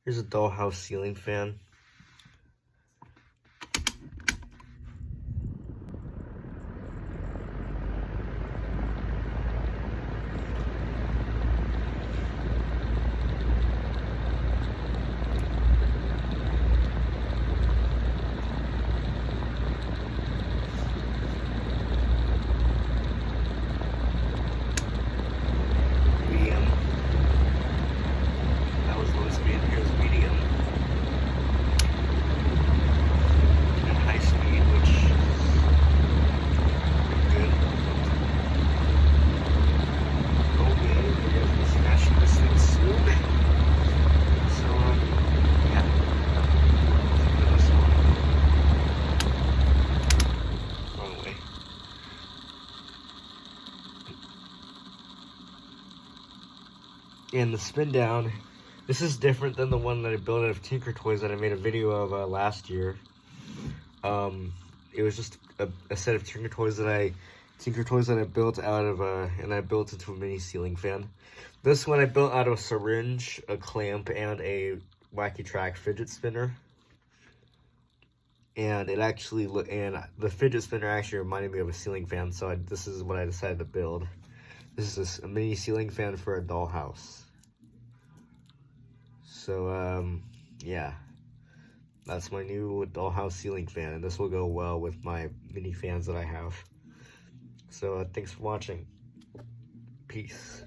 Here's a Dollhouse ceiling fan. Medium. That was low speed. Here's medium. And high speed, which is good. Okay, we're gonna be smashing this thing soon. So, yeah. Let's do this one. Wrong way. And the spin down, this is different than the one that I built out of Tinker Toys that I made a video of last year. It was just a set of Tinker Toys that I built out of and I built into a mini ceiling fan. This one I built out of a syringe, a clamp, and a wacky track fidget spinner. And it actually the fidget spinner actually reminded me of a ceiling fan, so this is what I decided to build. This is a mini ceiling fan for a dollhouse. So, yeah. That's my new dollhouse ceiling fan, and this will go well with my mini fans that I have. So, thanks for watching. Peace.